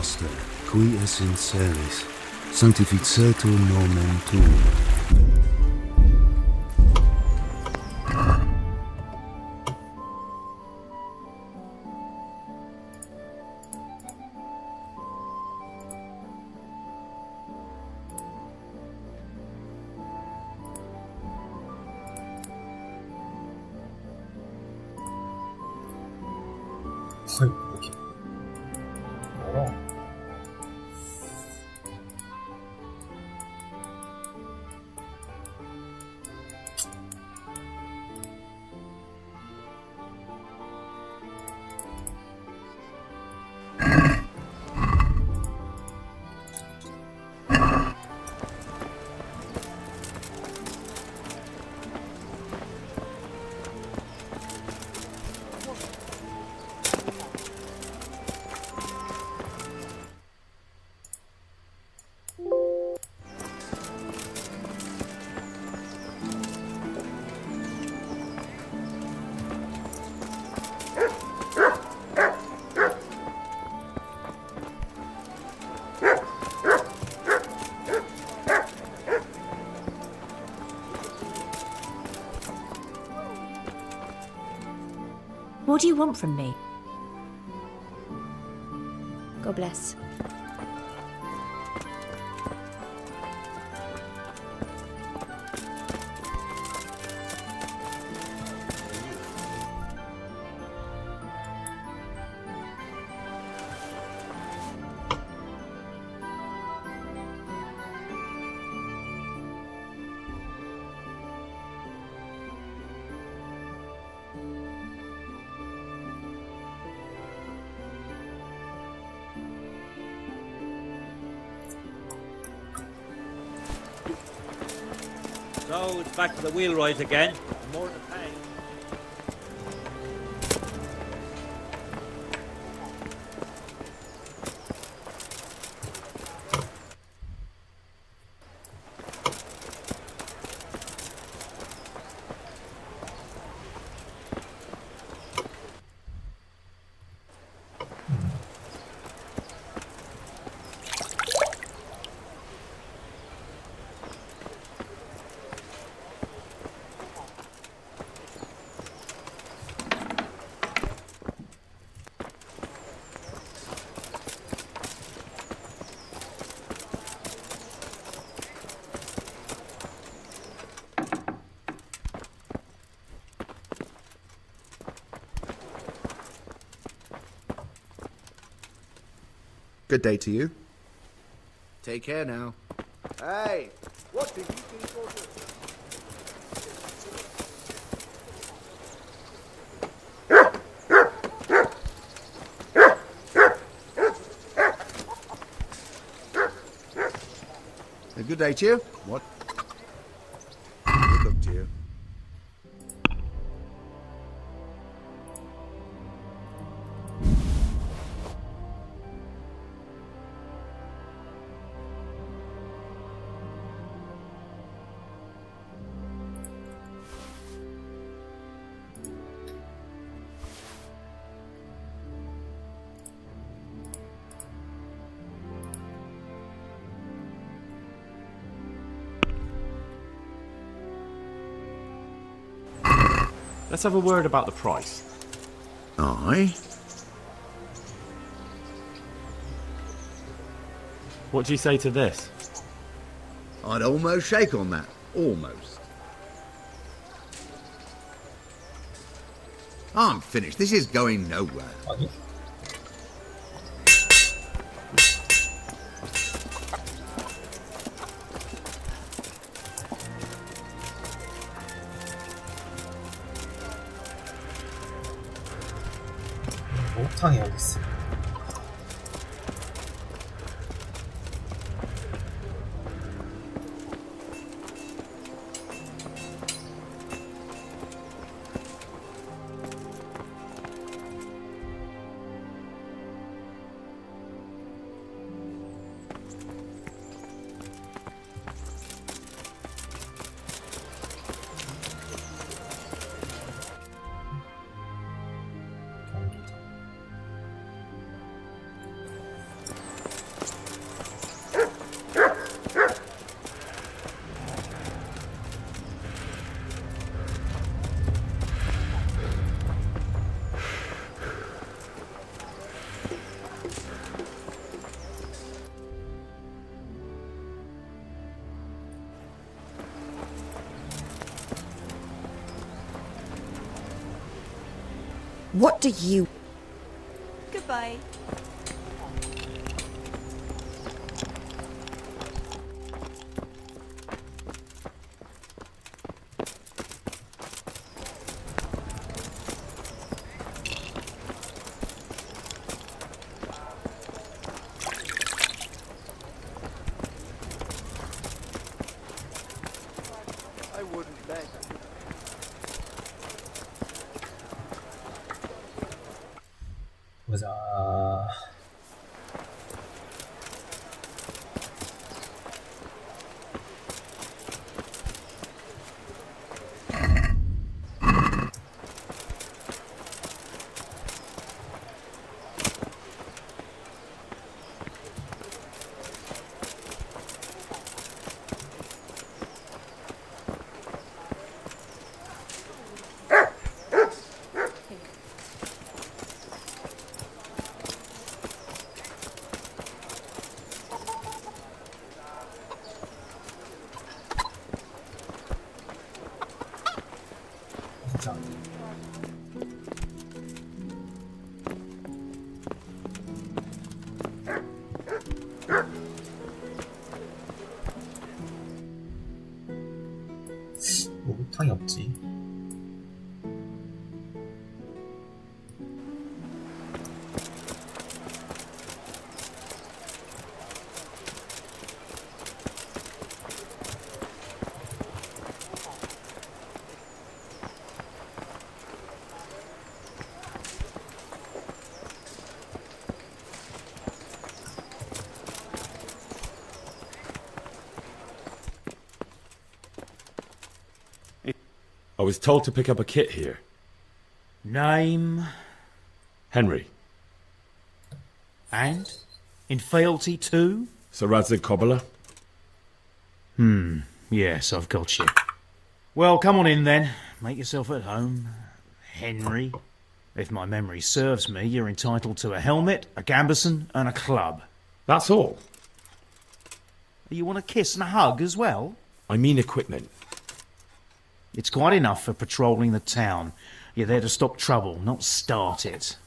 Master, qui es in celis, sanctificetur nomen tuum. 이렇게 열어. What do you want from me? God bless. So it's back to the wheelwright again. More to pay. Good day to you. Take care now. Hey, what did you people do? A good day to you. What? Good luck to you. Let's have a word about the price. Aye. What do you say to this? I'd almost shake on that. Almost. I'm finished. This is going nowhere. 아니? 목탕이 어디 있어? What do you... Goodbye. 보자. 보자. 목욕탕이 없지. I was told to pick up a kit here. Name Henry. and in fealty too? Sir Radzig Kobyla. Yes, I've got you. Well, come on in then. Make yourself at home. Henry. If my memory serves me, you're entitled to a helmet, a gambeson, and a club. That's all. You want a kiss and a hug as well? I mean equipment. It's quite enough for patrolling the town. You're there to stop trouble, not start it.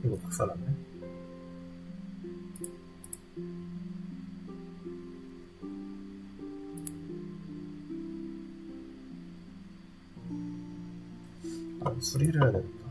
이거 박살났네. 수리를 해야 되겠다.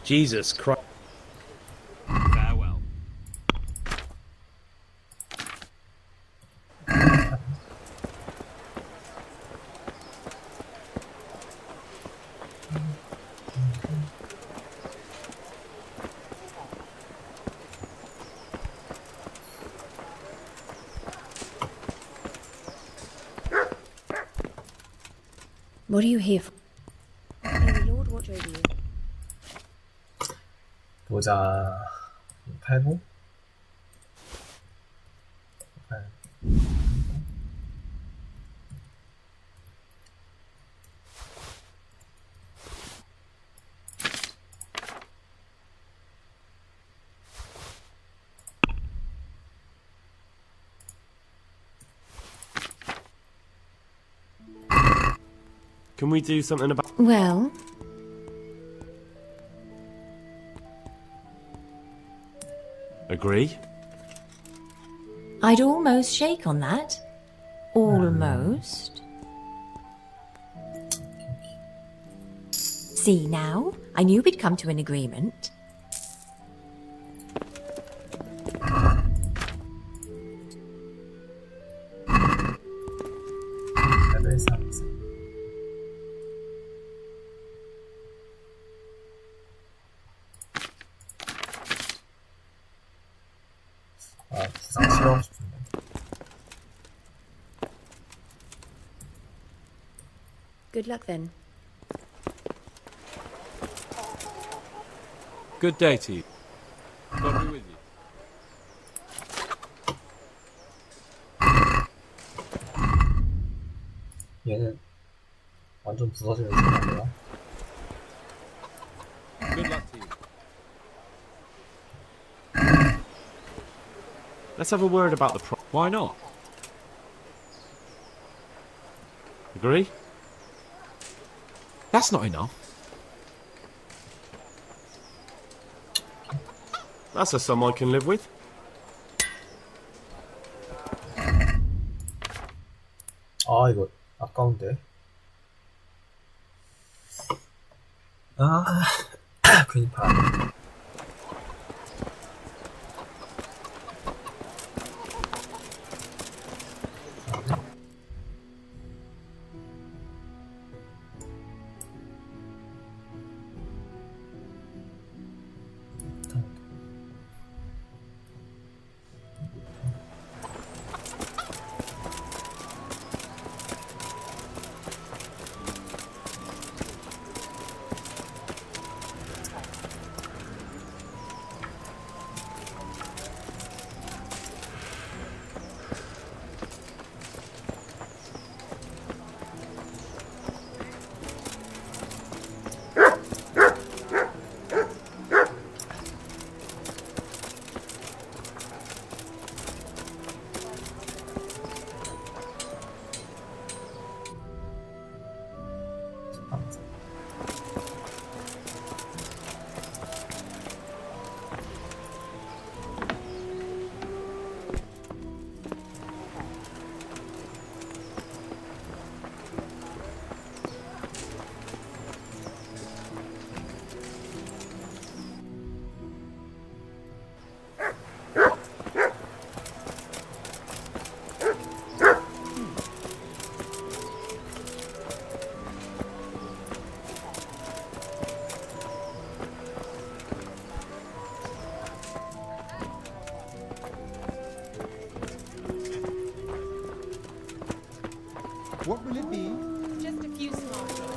Jesus Christ. Farewell. What are you here for? May the Lord watch over you. 보자. 팔고. Can we do something about... Well, Agree? I'd almost shake on that. Almost. See now, I knew we'd come to an agreement. 레벨 3. 부상 치료하고 싶은데. Good luck then. Good day to you. God be with you. 얘는 완전 부서지는 생각이야. Good luck to you. Let's have a word about the price. Why not? Agree? That's not enough. That's a sum I can live with. 아, 이거 아까운데. 아, 괜히 팔았네. What will it be? Just a few small things.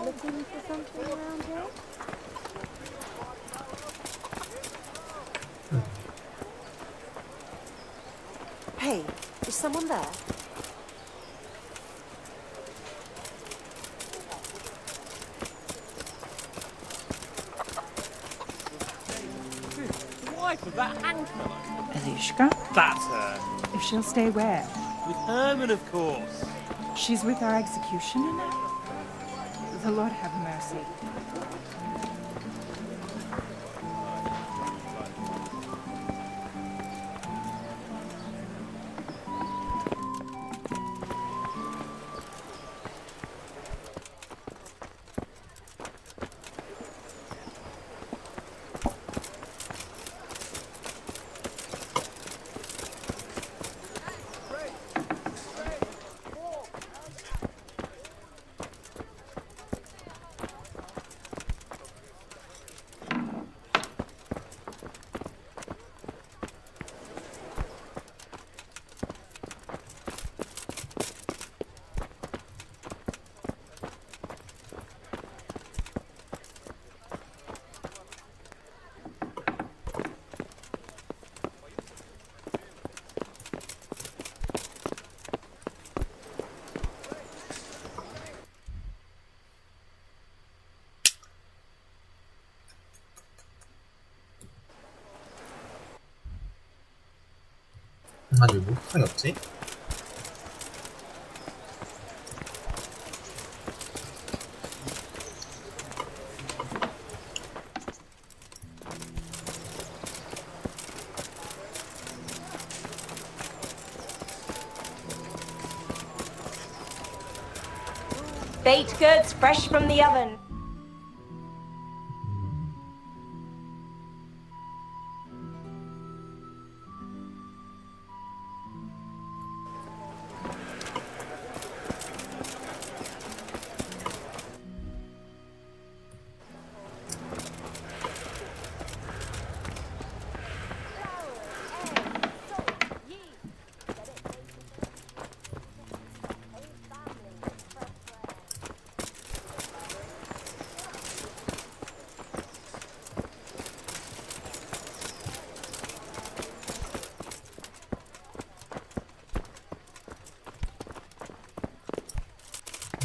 Looking for something around here? Hey, is someone there? Wife of that anchor. Elishka? That's her. If she'll stay where? With Herman, of course. She's with our executioner now? The Lord have mercy. 아니 왜 목욕탕이 없지? Baked goods fresh from the oven.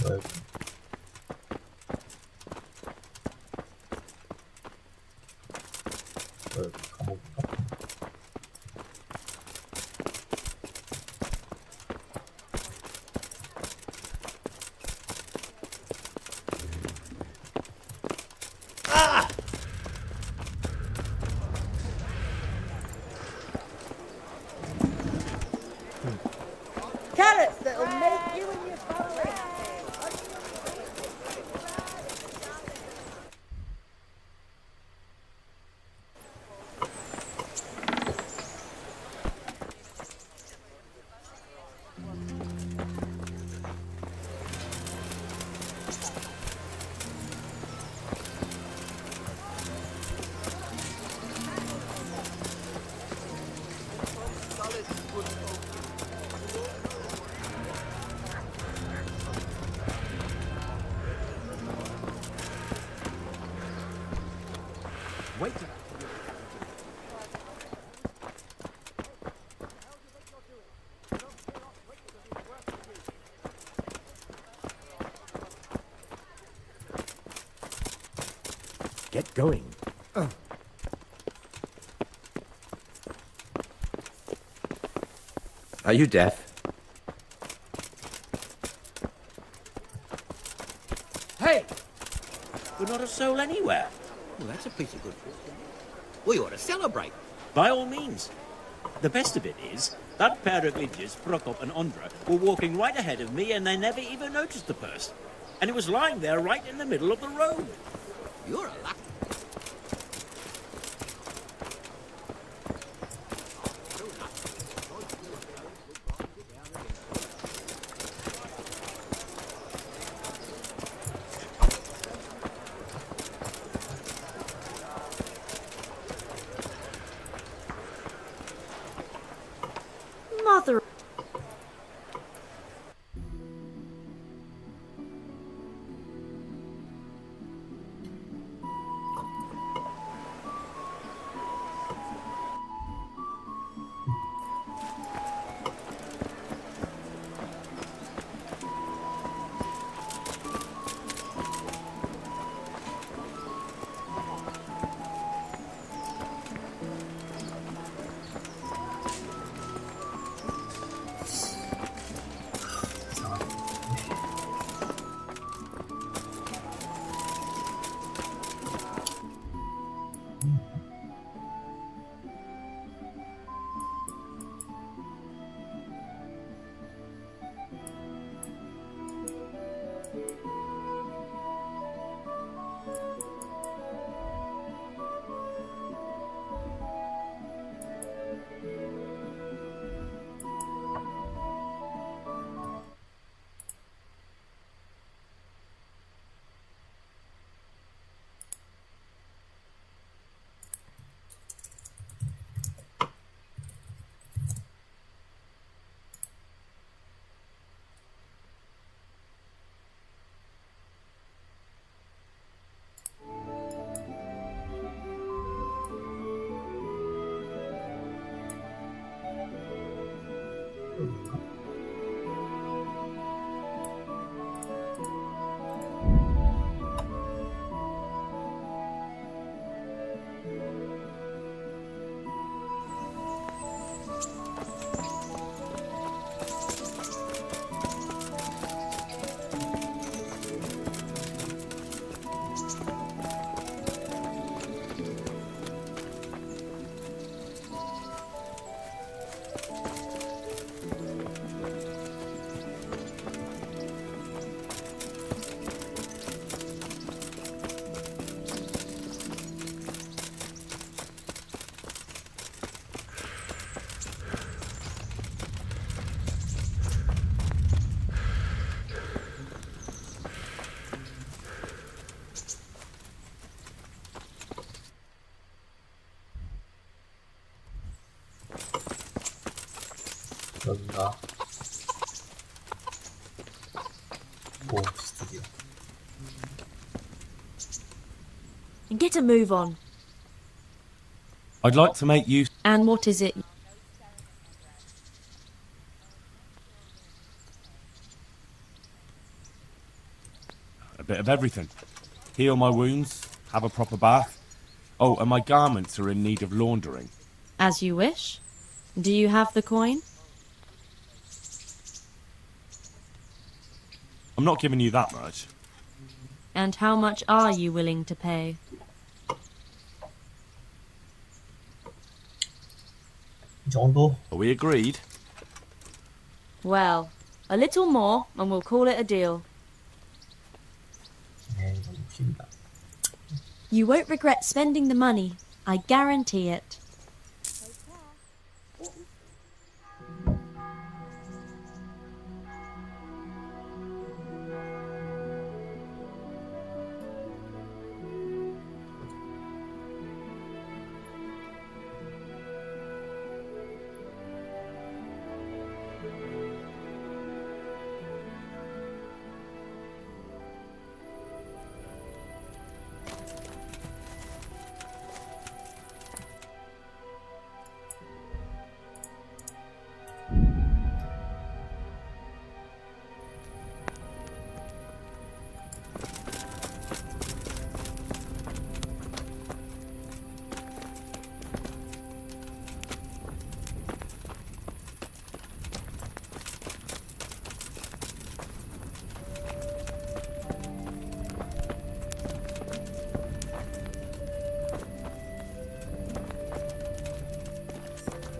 뭐야 이거 감옥인가? Carrots that'll make you and your family. Wait till Get going. Are you deaf? Hey! We're not a soul anywhere. Well, that's a piece of good fortune. We ought to celebrate. By all means. The best of it is, that pair of idiots, Prokop and Ondra, were walking right ahead of me and they never even noticed the purse. And it was lying there right in the middle of the road. You're a lucky. Mother. 여기가 오 스튜디오. And get a move on. I'd like to make use And what is it? a bit of everything. Heal my wounds, have a proper bath. Oh, and my garments are in need of laundering. As you wish. Do you have the coin? I'm not giving you that much. And how much are you willing to pay? 이 정도? Are we agreed? Well, a little more and we'll call it a deal. 네, 이 정도 필요합니다. You won't regret spending the money. I guarantee it.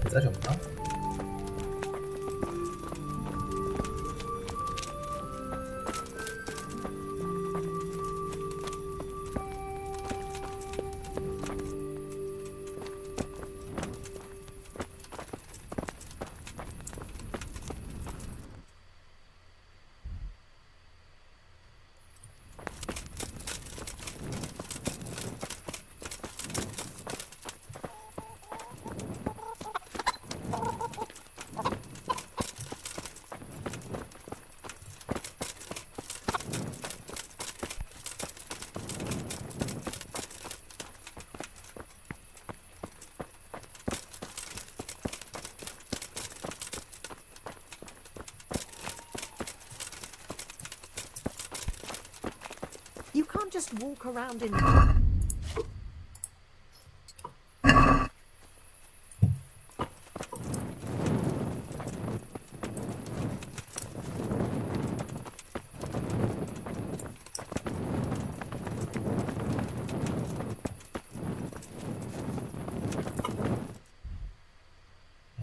배달이 없나? You can't just walk around in.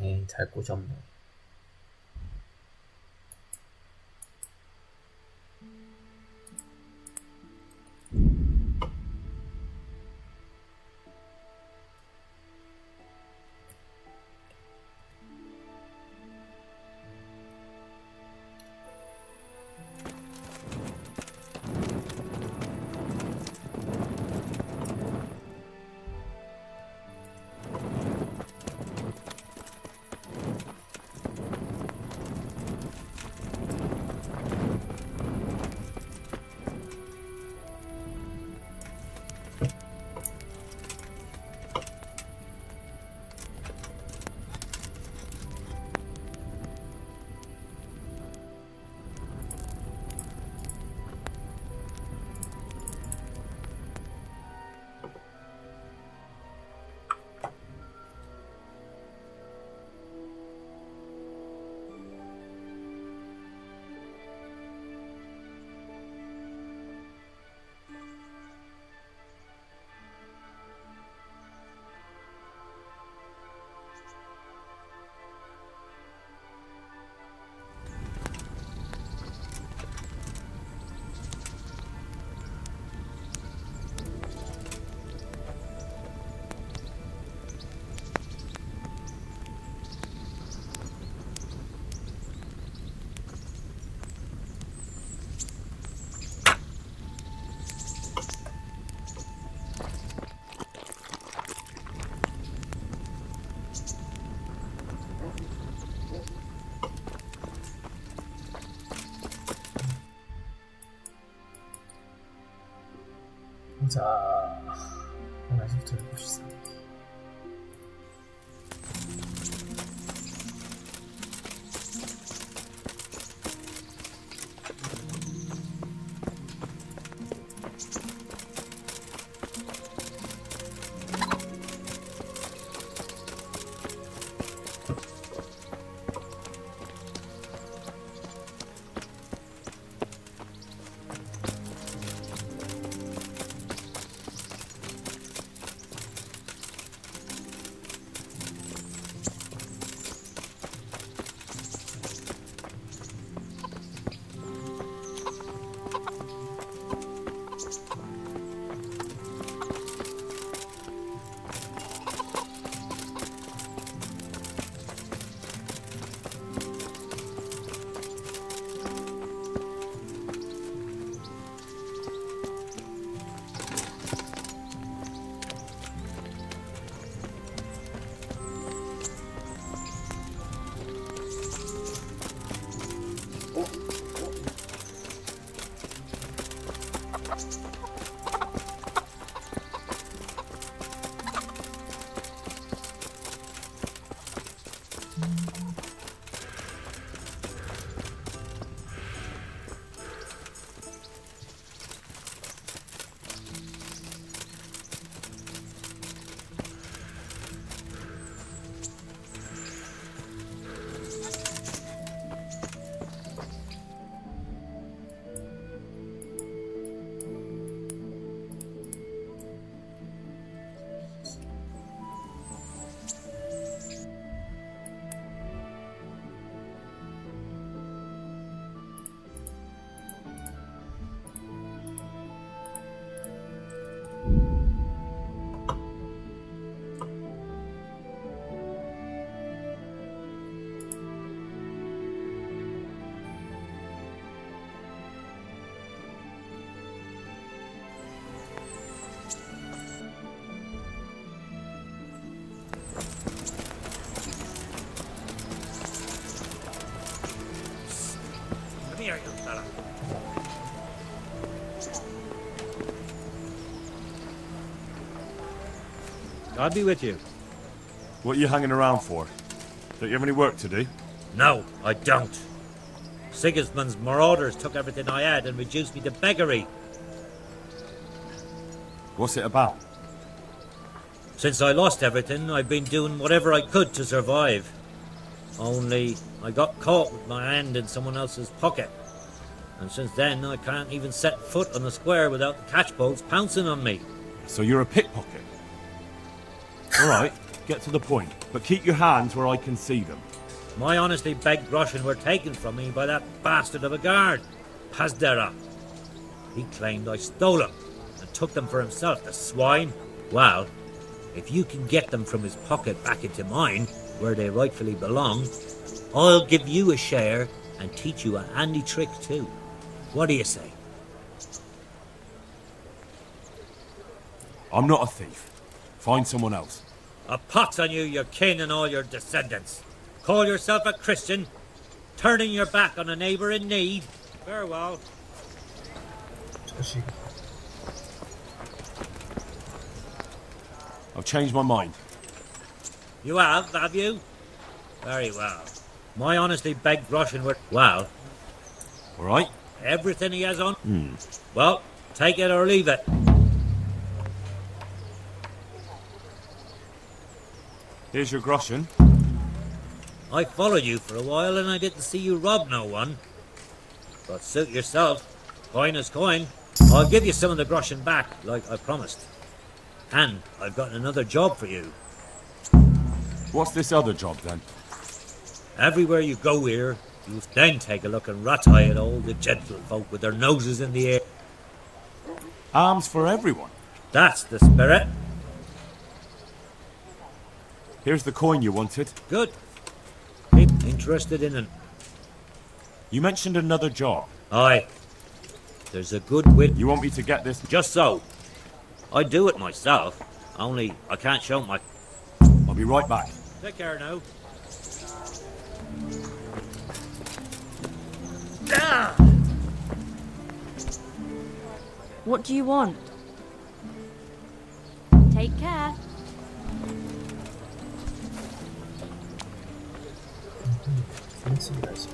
에이, 잘 곳이 없네. 자, 하나씩부터 해봅시다. Here, young fella. God be with you. What are you hanging around for? Don't you have any work to do? No, I don't. Sigismund's marauders took everything I had and reduced me to beggary. What's it about? Since I lost everything, I've been doing whatever I could to survive. Only I got caught with my hand in someone else's pocket. And since then, I can't even set foot on the square without the catchbolts pouncing on me. So you're a pickpocket? All right, get to the point. But keep your hands where I can see them. My honestly begged groschen were taken from me by that bastard of a guard, Pazdera. He claimed I stole them and took them for himself, the swine. Well, if you can get them from his pocket back into mine, where they rightfully belong, I'll give you a share and teach you a handy trick too. What do you say? I'm not a thief. Find someone else. A pox on you, your kin and all your descendants. Call yourself a Christian, turning your back on a neighbour in need. Farewell. 자식. I've changed my mind. You have you? Very well. My honestly begged groschen were... Well, All right? everything he has on... Well, take it or leave it. Here's your groschen. I followed you for a while and I didn't see you rob no one. But suit yourself. Coin is coin. I'll give you some of the groschen back, like I promised. And I've got another job for you. What's this other job then? Everywhere you go here, you then take a look and rat-eye at all the gentlefolk with their noses in the air. Arms for everyone. That's the spirit. Here's the coin you wanted. Good. Keep interested in it. You mentioned another job. Aye. There's a good wit. You want me to get this? Just so. I do it myself. Only I can't show my... I'll be right back. Take care now. What do you want? Take care. Fancy guys.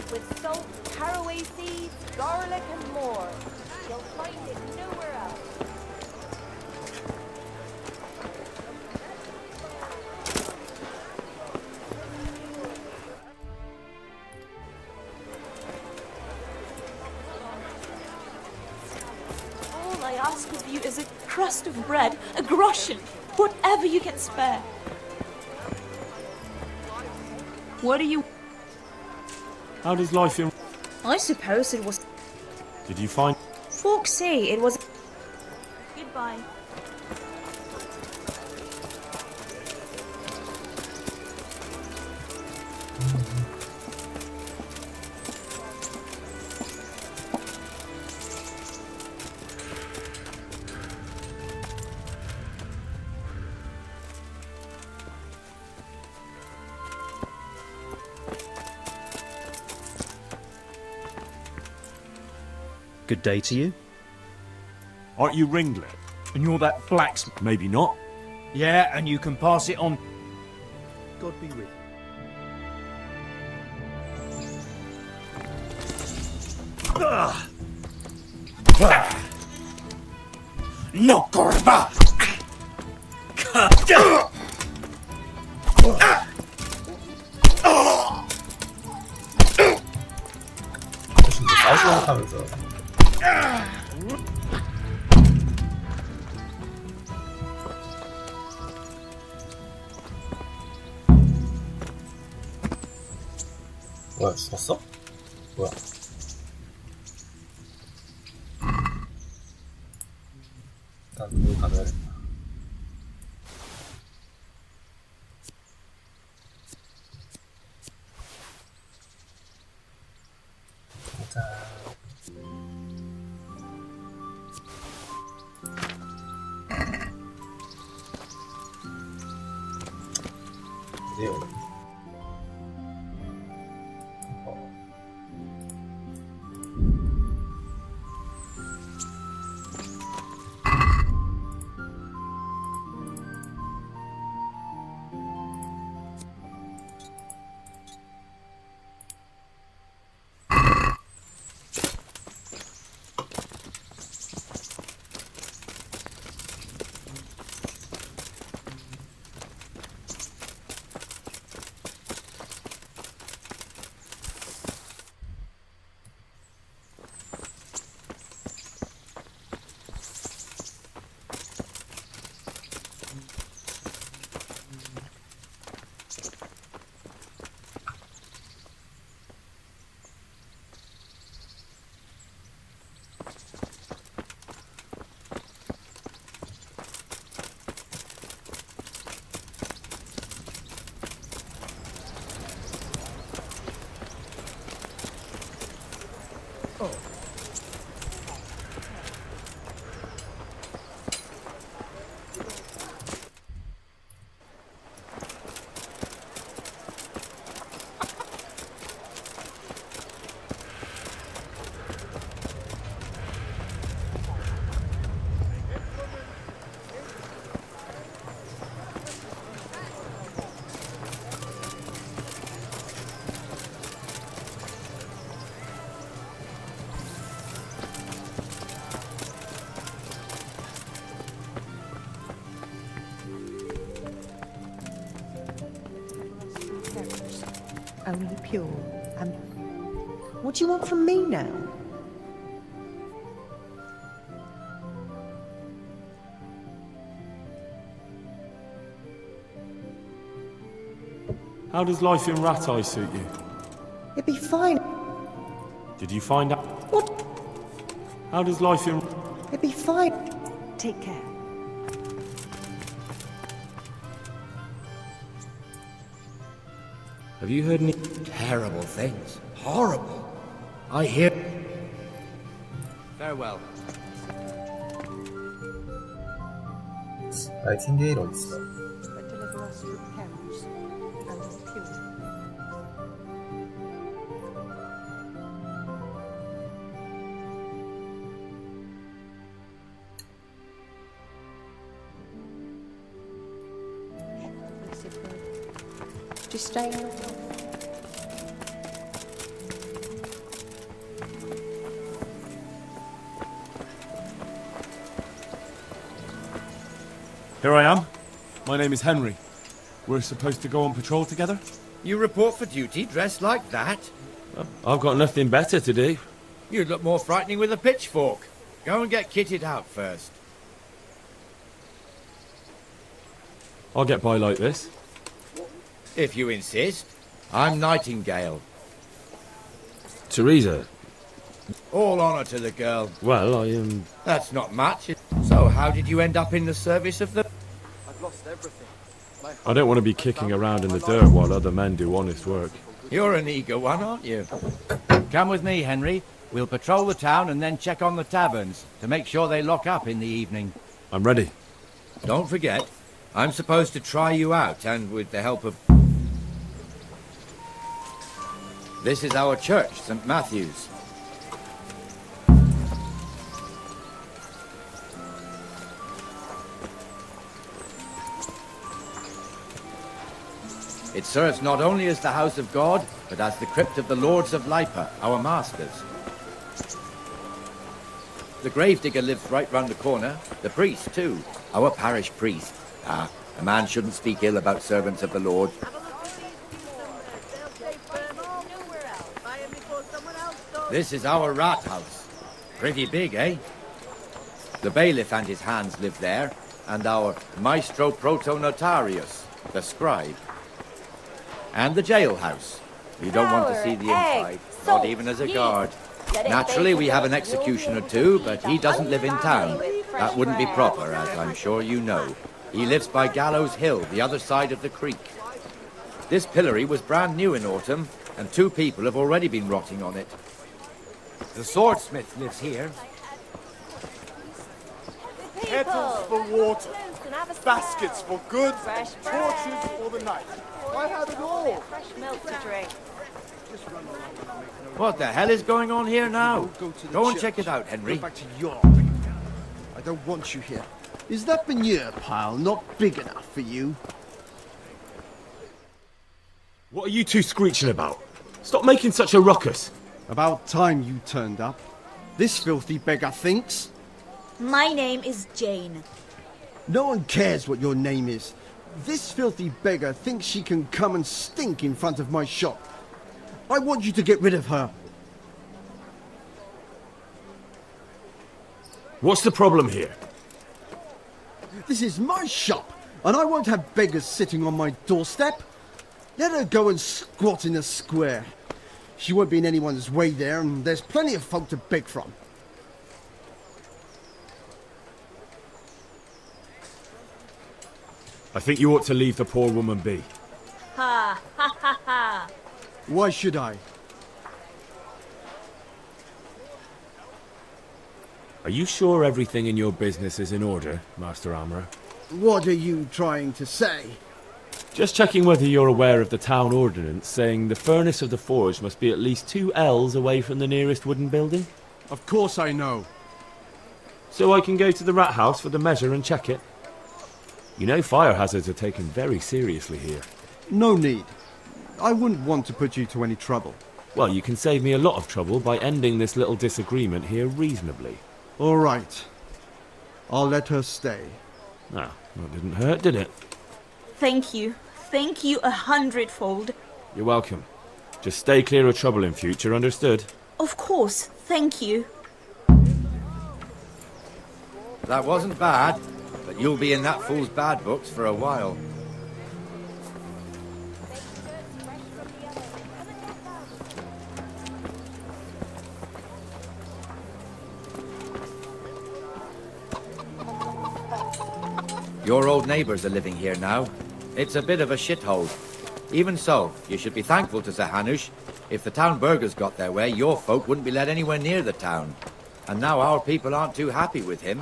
With salt, caraway seeds, garlic, and more. You'll find it nowhere else. All I ask of you is a crust of bread, a groschen, whatever you can spare. What do you... How does life in... I suppose it was. Did you find... Folks say it was. Goodbye. Good day to you. Aren't you Ringlet? And you're that blacksmith. Maybe not. Yeah, and you can pass it on. God be with you. No, Corba! 무슨 싸우면서 뭐야 죽었어? 뭐야 일단 여기 가봐야겠다 자 이제 Only pure. And what do you want from me now? How does life in Rattay suit you? It'd be fine. Did you find out? What? How does life in... It'll be fine. Take care. Have you heard any... Terrible things. Horrible. I hear... Farewell. 나이팅게일 어딨어? But deliver us your parents and his purity. Just stay in your room. Here I am. My name is Henry. We're supposed to go on patrol together? You report for duty dressed like that? I've got nothing better to do. You'd look more frightening with a pitchfork. Go and get kitted out first. I'll get by like this. If you insist. I'm Nightingale. Teresa. All honour to the girl. Well, I am... That's not much. So, how did you end up in the service of the... I've lost everything. I don't want to be kicking around in the dirt while other men do honest work. You're an eager one, aren't you? Come with me, Henry. We'll patrol the town and then check on the taverns to make sure they lock up in the evening. I'm ready. Don't forget, I'm supposed to try you out, and with the help of... This is our church, St. Matthew's. It serves not only as the house of God, but as the crypt of the Lords of Lipa, our masters. The gravedigger lives right round the corner. The priest, too. Our parish priest. Ah, a man shouldn't speak ill about servants of the Lord. This is our rat house. Pretty big, eh? The bailiff and his hands live there, and our maestro protonotarius, the scribe. And the jailhouse. You don't want to see the inside, not even as a guard. Naturally, we have an executioner too, but he doesn't live in town. That wouldn't be proper, as I'm sure you know. He lives by Gallows Hill, the other side of the creek. This pillory was brand new in autumn, and 2 people have already been rotting on it. The swordsmith lives here. Kettles for water, baskets for goods, torches for the night. I have it all. Fresh milk to drink. What the hell is going on here now? Go and church. check it out, Henry. Go back to your... I don't want you here. Is that manure pile not big enough for you? What are you two screeching about? Stop making such a ruckus. About time you turned up. This filthy beggar thinks. My name is Jane. No one cares what your name is. This filthy beggar thinks she can come and stink in front of my shop. I want you to get rid of her. What's the problem here? This is my shop, and I won't have beggars sitting on my doorstep. Let her go and squat in a square. She won't be in anyone's way there, and there's plenty of folk to beg from. I think you ought to leave the poor woman be. Ha ha ha ha. Why should I? Are you sure everything in your business is in order, Master Armourer? What are you trying to say? Just checking whether you're aware of the town ordinance saying the furnace of the forge must be at least 2 ells away from the nearest wooden building. Of course I know. So I can go to the rat house for the measure and check it. You know fire hazards are taken very seriously here. No need. I wouldn't want to put you to any trouble. Well, you can save me a lot of trouble by ending this little disagreement here reasonably. All right. I'll let her stay. Ah, that didn't hurt, did it? Thank you. Thank you 100-fold. You're welcome. Just stay clear of trouble in future, understood? Of course. Thank you. That wasn't bad, but you'll be in that fool's bad books for a while. Your old neighbors are living here now. It's a bit of a shithole. Even so, you should be thankful to Sir Hanush. If the town burghers got their way, your folk wouldn't be let anywhere near the town. And now our people aren't too happy with him.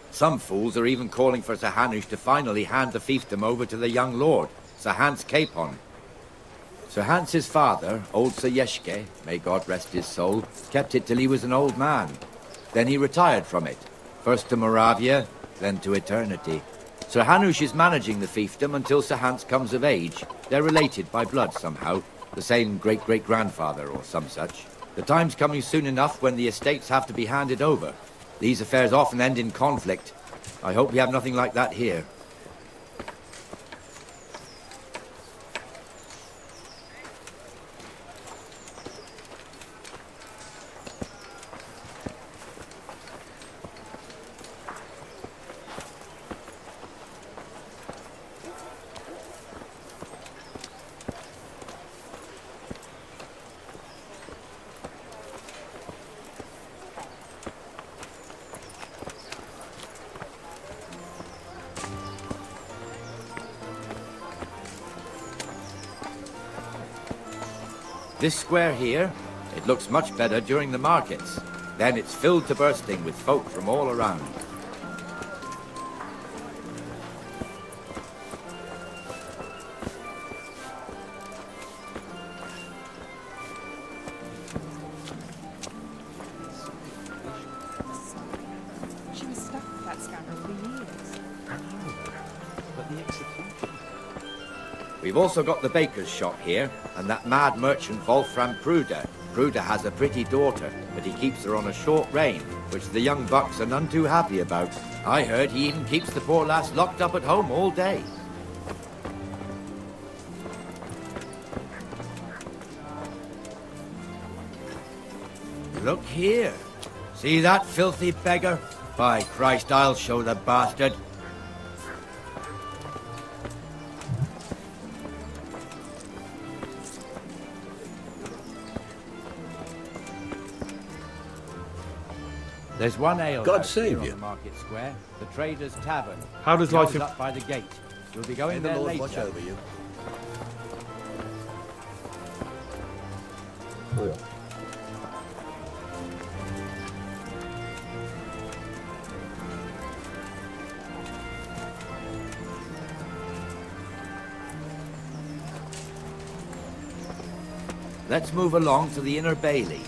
Some fools are even calling for Sir Hanush to finally hand the fiefdom over to the young lord, Sir Hans Capon. Sir Hans's father, old Sir Yeshke, may God rest his soul, kept it till he was an old man. Then he retired from it, first to Moravia, then to eternity. Sir Hanush is managing the fiefdom until Sir Hans comes of age. They're related by blood somehow, the same great-great-grandfather or some such. The time's coming soon enough when the estates have to be handed over. These affairs often end in conflict. I hope we have nothing like that here. This square here, it looks much better during the markets. Then it's filled to bursting with folk from all around. She was stuck with that scoundrel for years. But the execution... We've also got the baker's shop here, and that mad merchant Wolfram Pruder. Pruder has a pretty daughter, but he keeps her on a short rein, which the young bucks are none too happy about. I heard he even keeps the poor lass locked up at home all day. Look here. See that filthy beggar? By Christ, I'll show the bastard. There's one ale God house save here you. on the market square, the Trader's Tavern. How does It life goes in- up by the gate. You'll be going May the there Lord later. watch over you. 뭐야? Let's move along to the Inner Bailey.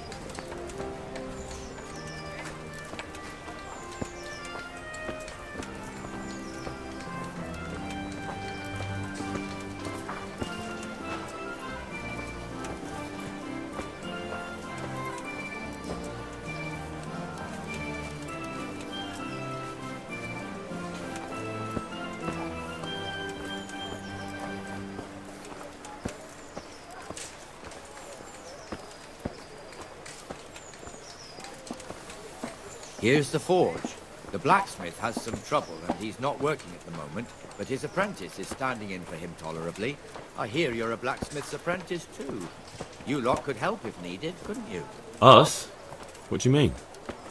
Here's the forge. The blacksmith has some trouble and he's not working at the moment, but his apprentice is standing in for him tolerably. I hear you're a blacksmith's apprentice too. You lot could help if needed, couldn't you? Us? What do you mean?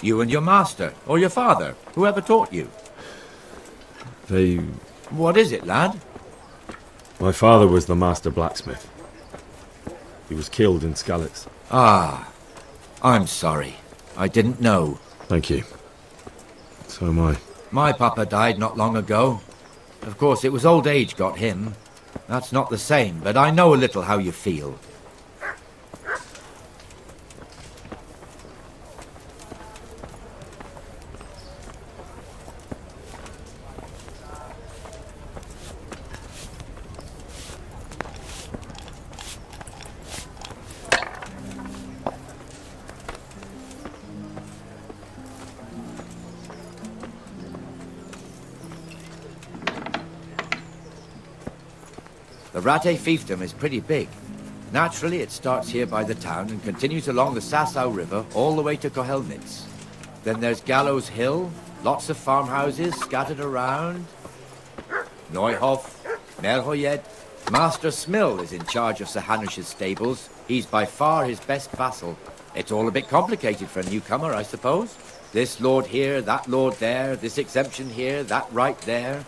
You and your master, or your father, whoever taught you. They... What is it, lad? My father was the master blacksmith. He was killed in Skalitz. Ah, I'm sorry. I didn't know. Thank you. So am I. My papa died not long ago. Of course, it was old age got him. That's not the same, but I know a little how you feel. The Rate fiefdom is pretty big. Naturally, it starts here by the town and continues along the Sasau River all the way to Kohelnitz. Then there's Gallows Hill, lots of farmhouses scattered around. Neuhof, Merhoyed. Master Smill is in charge of Sir Hanush's stables. He's by far his best vassal. It's all a bit complicated for a newcomer, I suppose. This lord here, that lord there, this exemption here, that right there.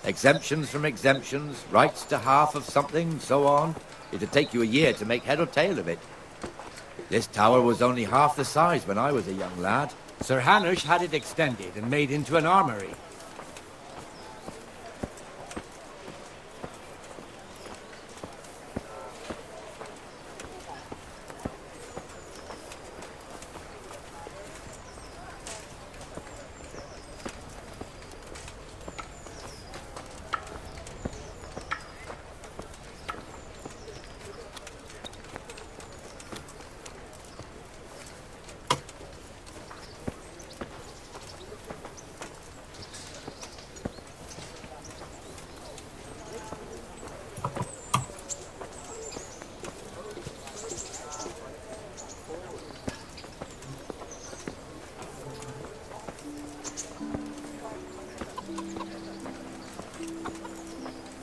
Exemptions from exemptions, rights to half of something, so on. It'd take you a year to make head or tail of it. This tower was only half the size when I was a young lad. Sir Hanush had it extended and made into an armory.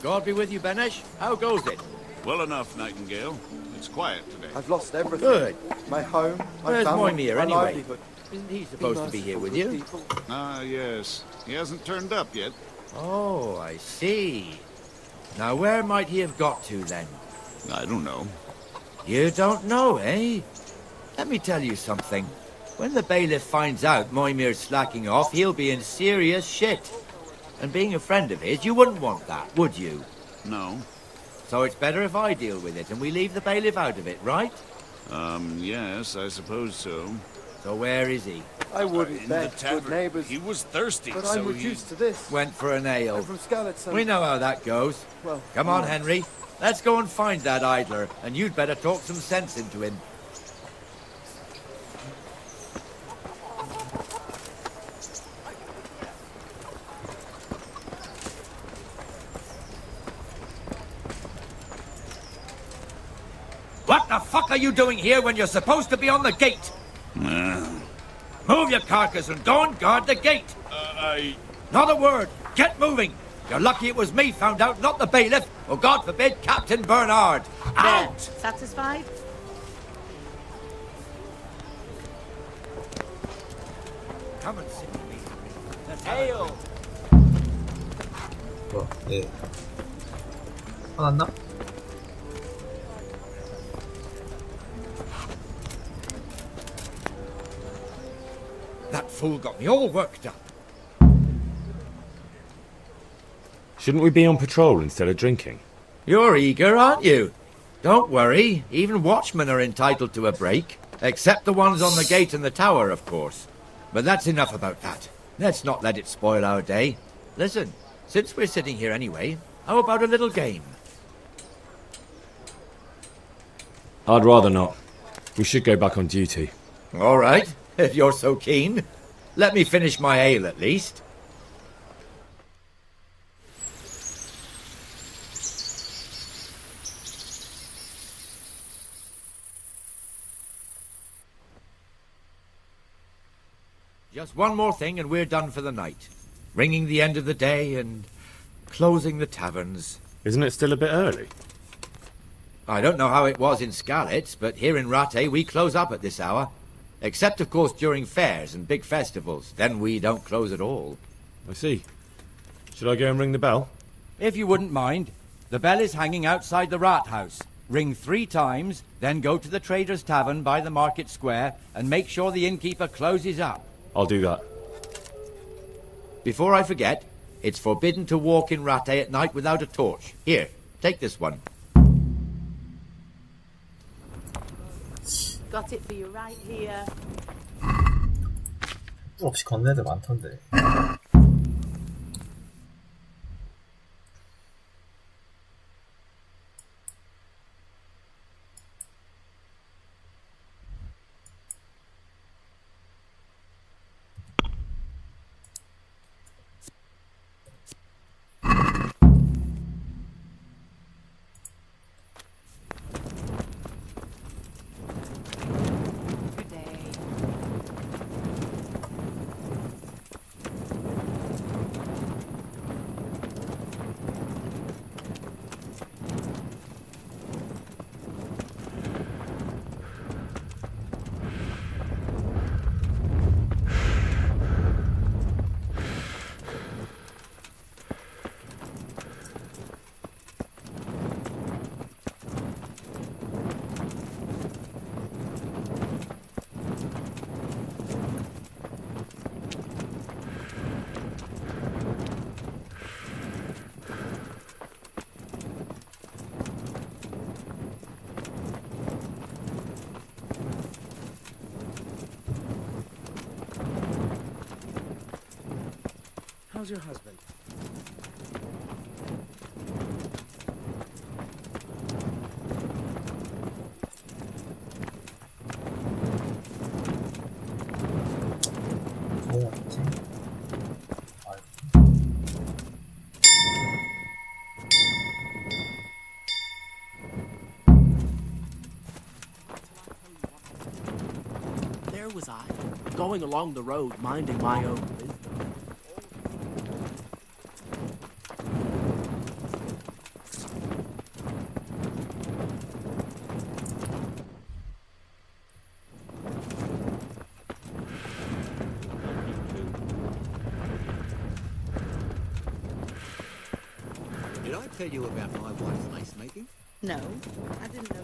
God be with you, Benesh. How goes it? Well enough, Nightingale. It's quiet today. I've lost everything. Good. My home, my Where's family, Moimir my anyway? livelihood. Isn't he supposed to be here with you? Ah, yes. He hasn't turned up yet. Oh, I see. Now, where might he have got to, then? I don't know. You don't know, eh? Let me tell you something. When the bailiff finds out Moimir's slacking off, he'll be in serious shit. And being a friend of his, you wouldn't want that, would you? No. So it's better if I deal with it and we leave the bailiff out of it, right? Yes, I suppose so. So where is he? I wouldn't In the bet, good tavern. neighbours. He was thirsty, But so I'm he... reduced to this. Went for an ale. I'm from Skalitz. We know how that goes. Well, Come on, yes. Henry. Let's go and find that idler, and you'd better talk some sense into him. What the fuck are you doing here when you're supposed to be on the gate? Move your carcass and go and guard the gate. Not a word. Get moving. You're lucky it was me found out, not the bailiff, or God forbid, Captain Bernard. Out! Satisfied? Come and sit with me. Let's Ale! 뭐야, 얘. 화났나? That fool got me all worked up. Shouldn't we be on patrol instead of drinking? You're eager, aren't you? Don't worry, even watchmen are entitled to a break. Except the ones on the gate and the tower, of course. But that's enough about that. Let's not let it spoil our day. Listen, since we're sitting here anyway, how about a little game? I'd rather not. We should go back on duty. All right, if you're so keen. Let me finish my ale at least. Just one more thing and we're done for the night. Ringing the end of the day and closing the taverns. Isn't it still a bit early? I don't know how it was in Skalitz, but here in Rattay we close up at this hour. Except, of course, during fairs and big festivals. Then we don't close at all. I see. Should I go and ring the bell? If you wouldn't mind. The bell is hanging outside the rat house. Ring 3 times, then go to the Trader's Tavern by the market square and make sure the innkeeper closes up. I'll do that. Before I forget, it's forbidden to walk in Rattay at night without a torch. Here, take this one. Got it for you right here. 없이 걷는 애들 많던데. Good day. How's your husband? 뭐였지? There was I, going along the road, minding my own business. Did I tell you about my wife's lace making? No, I didn't know.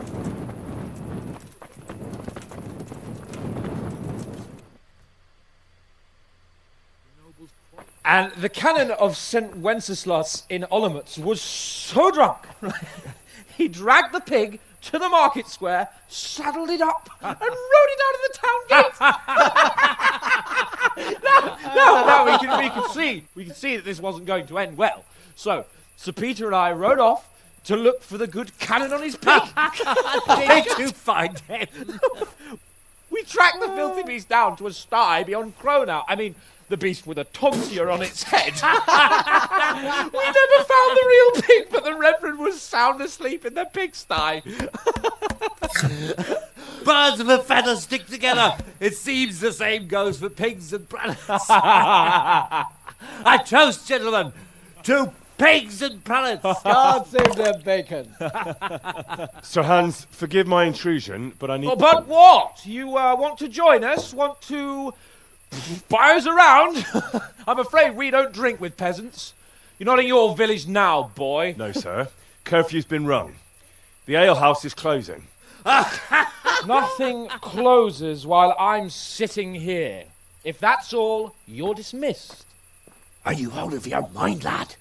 And the canon of St. Wenceslas in Olomouc was so drunk, he dragged the pig to the market square, saddled it up, and rode it out of the town gate. No, we can see that this wasn't going to end well. So, Sir Peter and I rode off to look for the good canon on his pig. Did you find him? We tracked the filthy beast down to a sty beyond Cronau. I mean, the beast with a tonsure on its head. We never found the real pig, but the Reverend was sound asleep in the pigsty. Birds of a feather stick together. It seems the same goes for pigs and prelates. I toast, gentlemen, to pigs and prelates. God save their bacon. Sir Hans, forgive my intrusion, but I need... Oh, but what? You want to join us? Want to buy us around? I'm afraid we don't drink with peasants. You're not in your village now, boy. No, sir. Curfew's been rung. The alehouse is closing. Nothing closes while I'm sitting here. If that's all, you're dismissed. Are you out of your mind, lad?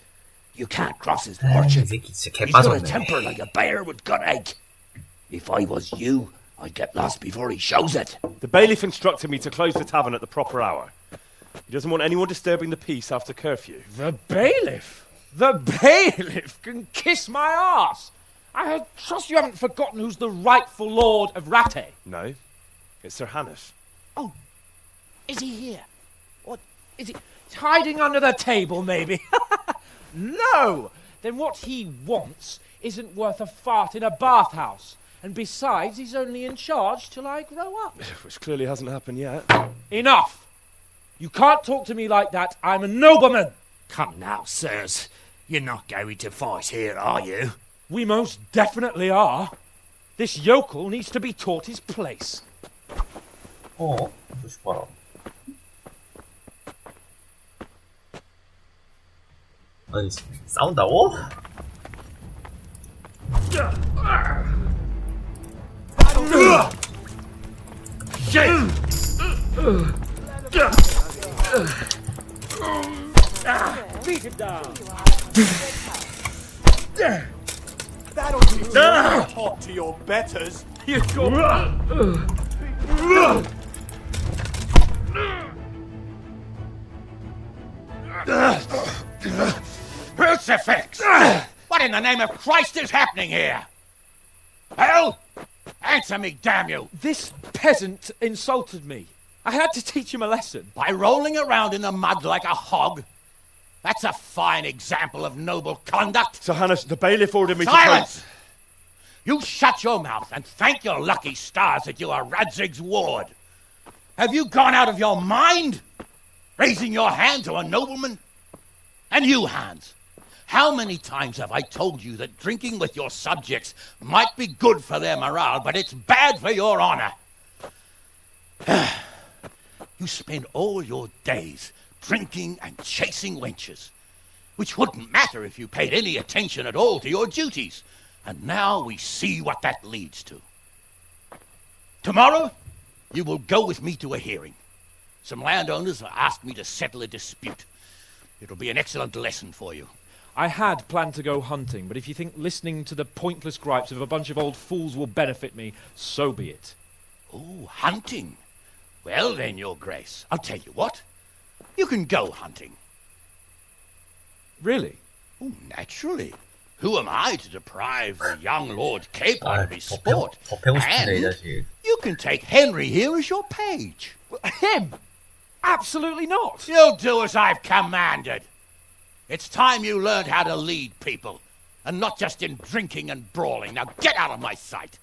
You can't cross his lordship. He's got a temper like a bear with gut ache. If I was you, I'd get lost before he shows it. The bailiff instructed me to close the tavern at the proper hour. He doesn't want anyone disturbing the peace after curfew. The bailiff? The bailiff can kiss my arse. I trust you haven't forgotten who's the rightful lord of Rattay. No, it's Sir Hanush. Oh, is he here? What, is he hiding under the table, maybe? No! Then what he wants isn't worth a fart in a bathhouse. And besides, he's only in charge till I grow up. Which clearly hasn't happened yet. Enough! You can't talk to me like that. I'm a nobleman. Come now, sirs. You're not going to fight here, are you? We most definitely are. This yokel needs to be taught his place. 어? 조심 봐라. 아니, 싸운다고? Beat him down. That'll do. Talk to your betters. You got... Crucifix! What in the name of Christ is happening here? Hell? Answer me, damn you! This peasant insulted me. I had to teach him a lesson. By rolling around in the mud like a hog? That's a fine example of noble conduct. Sir Hanush, the bailiff ordered me Silence! to... You shut your mouth and thank your lucky stars that you are Radzig's ward. Have you gone out of your mind? Raising your hand to a nobleman? And you, Hans, how many times have I told you that drinking with your subjects might be good for their morale, but it's bad for your honor? You spend all your days drinking and chasing wenches, which wouldn't matter if you paid any attention at all to your duties. And now we see what that leads to. Tomorrow, you will go with me to a hearing. Some landowners have asked me to settle a dispute. It'll be an excellent lesson for you. I had planned to go hunting, but if you think listening to the pointless gripes of a bunch of old fools will benefit me, so be it. Oh, hunting? Well then, Your Grace, I'll tell you what. You can go hunting. Really? Oh, naturally. Who am I to deprive the young Lord Capon of his sport? 더 패고 싶은데 이 And 자식. you can take Henry here as your page. Him? Absolutely not. You'll do as I've commanded. It's time you learned how to lead people, and not just in drinking and brawling. Now get out of my sight.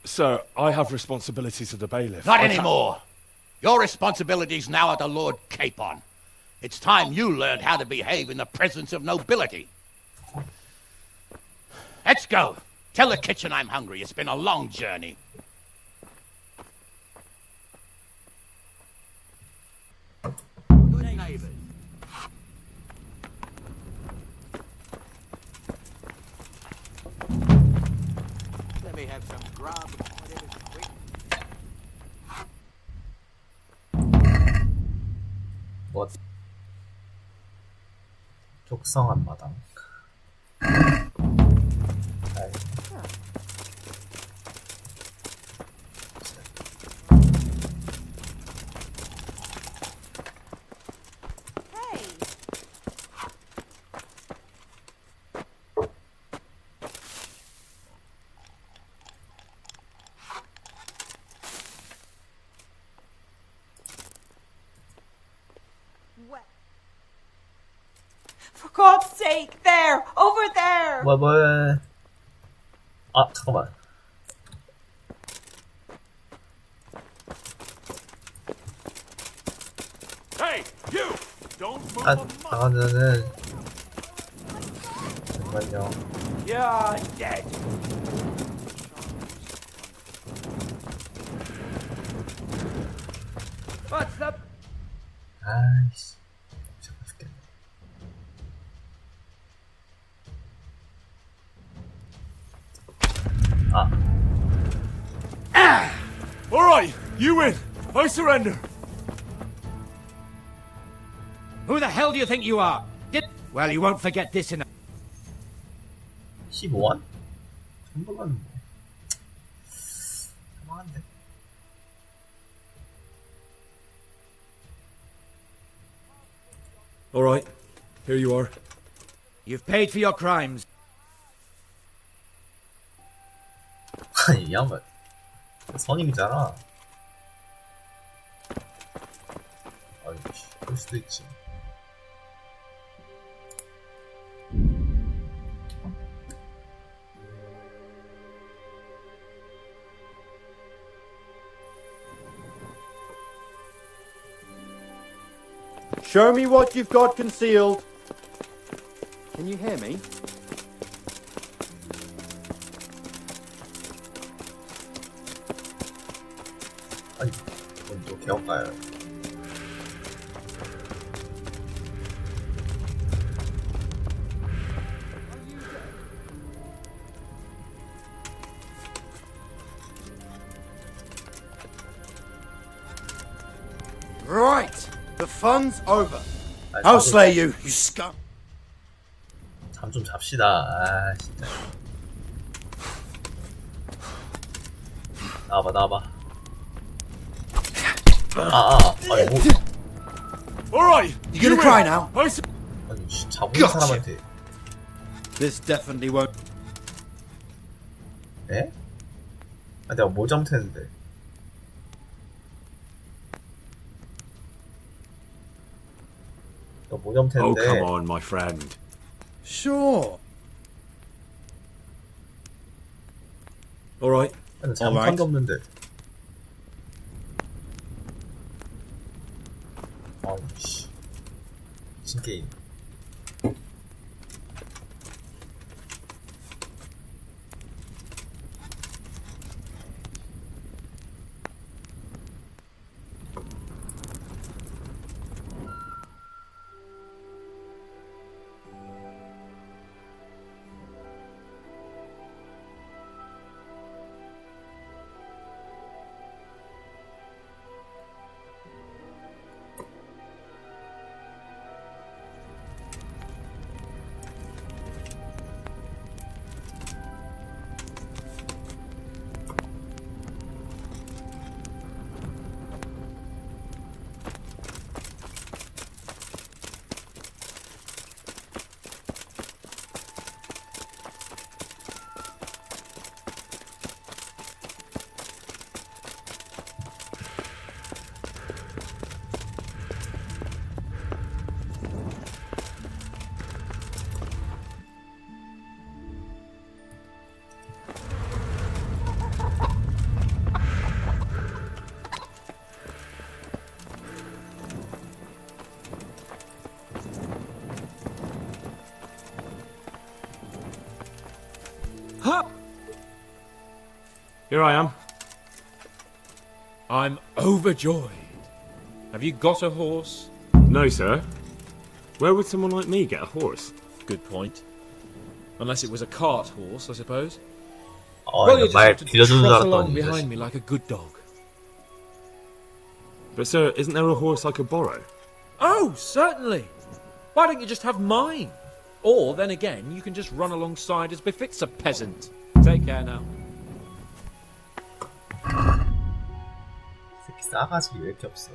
Sir, I have responsibilities to the bailiff. Not anymore. Your responsibilities now are the Lord Capon. It's time you learned how to behave in the presence of nobility. Let's go. Tell the kitchen I'm hungry. It's been a long journey. Good neighbors. Let me have some grub. Whatever's quick. 뭐 족성한 마당. 아이. For God's sake, there! Over there! 뭐. 아, 잠깐만. Hey, you! Don't move 아, a muscle. 당하면은 잠깐만요. You're dead. What's up? 아이씨. 잡고 죽겠네. All right, you win. I surrender. Who the hell do you think you are? Well, you won't forget this in a... 15원? 정도면 뭐. 할만한데. All right, here you are. You've paid for your crimes. 아니, 이 양반. 선임이잖아. 아니, 그럴 수도 있지. Show me what you've got concealed. Can you hear me? 아니, 그건 또 개업가요. Right, the fun's over. I'll slay you, you scum. 잠 좀 잡시다. 아, 진짜. 나와봐, 나와봐. 아니, 뭐. All right, You gonna cry now? 아니, 잡은 사람한테. This definitely won't. 에? 아, 내가 뭐 잘못했는데. 너 뭐 Oh, 잘못했는데. come on, my friend. Sure. All right. 아니, 잘못한 게 없는데. 아우, 씨. 미친 게임. Here I am. I'm overjoyed. Have you got a horse? No, sir. Where would someone like me get a horse? Good point. Unless it was a cart horse, I suppose. 이거 you just 말 have to 빌려주는 줄 trot along 알았더니 behind me like a good dog. But, sir, isn't there a horse I could borrow? Oh, certainly. Why don't you just have mine? Or, then again, you can just run alongside as befits a peasant. Take care now. 새끼 싸가지 왜 이렇게 없어?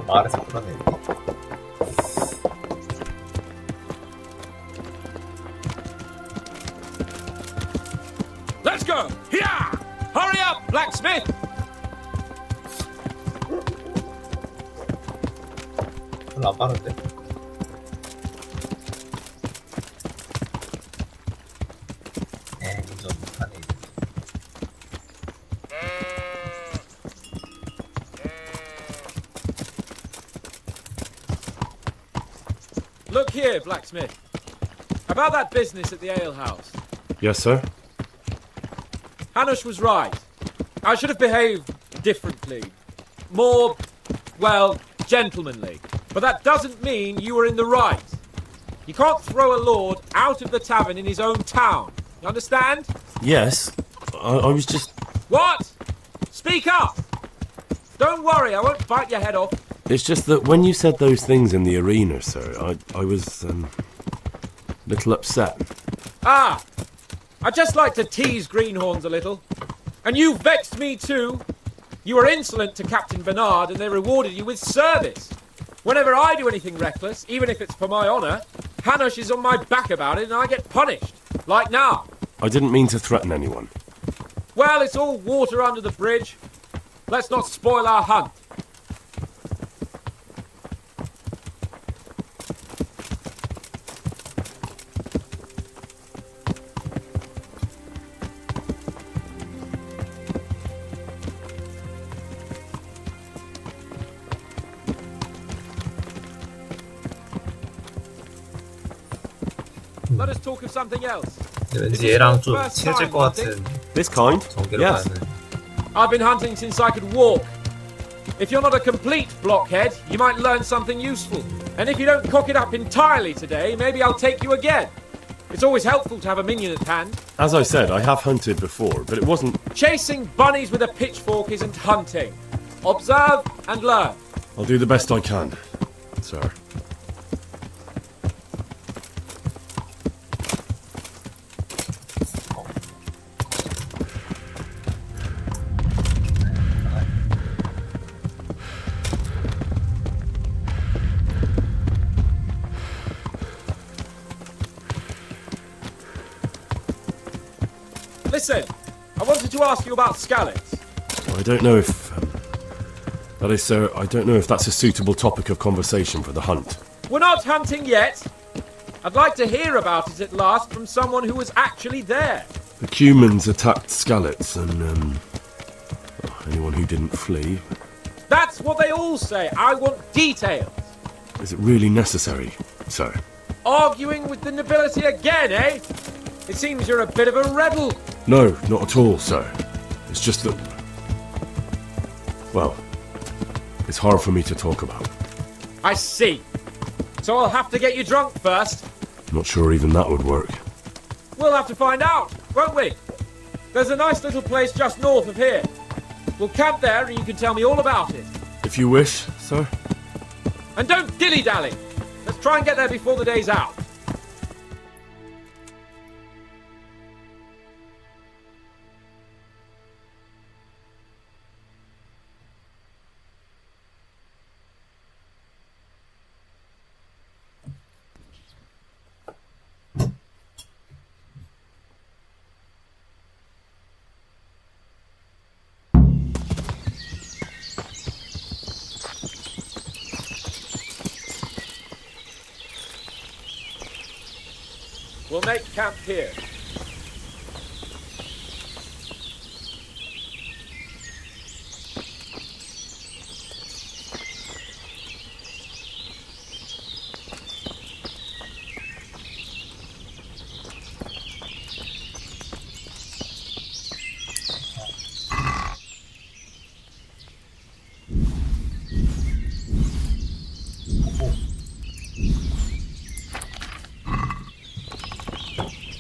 마을에서 끌어내리. Let's go! Here! Hurry up, blacksmith! 별로 안 빠른데? 운전 못하네 이제. Look here, blacksmith. About that business at the alehouse. Yes, sir. Hanush was right. I should have behaved differently. More, well, gentlemanly. But that doesn't mean you were in the right. You can't throw a lord out of the tavern in his own town. You understand? Yes. I was just... What? Speak up! Don't worry, I won't bite your head off. It's just that when you said those things in the arena, sir, I was, little upset. Ah! I just like to tease greenhorns a little. And you vexed me too. You were insolent to Captain Bernard and they rewarded you with service. Whenever I do anything reckless, even if it's for my honour, Hanush is on my back about it and I get punished. Like now. I didn't mean to threaten anyone. Well, it's all water under the bridge. Let's not spoil our hunt. Let us talk of something else. 왠지 얘랑 좀 친해질 것 같은 This kind? 전개로 Yes. 가는. I've been hunting since I could walk. If you're not a complete blockhead, you might learn something useful. And if you don't cock it up entirely today, maybe I'll take you again. It's always helpful to have a minion at hand. As I said, I have hunted before, but it wasn't... Chasing bunnies with a pitchfork isn't hunting. Observe and learn. I'll do the best I can, sir. Listen, I wanted to ask you about Skalitz. I don't know if... that is, sir, I don't know if that's a suitable topic of conversation for the hunt. We're not hunting yet. I'd like to hear about it at last from someone who was actually there. The Cumans attacked Skalitz and, anyone who didn't flee. That's what they all say. I want details. Is it really necessary, sir? Arguing with the nobility again, eh? It seems you're a bit of a rebel. No, not at all, sir. It's just that... well, it's hard for me to talk about. I see. So I'll have to get you drunk first. Not sure even that would work. We'll have to find out, won't we? There's a nice little place just north of here. We'll camp there and you can tell me all about it. If you wish, sir. And don't dilly-dally. Let's try and get there before the day's out. We'll make camp here.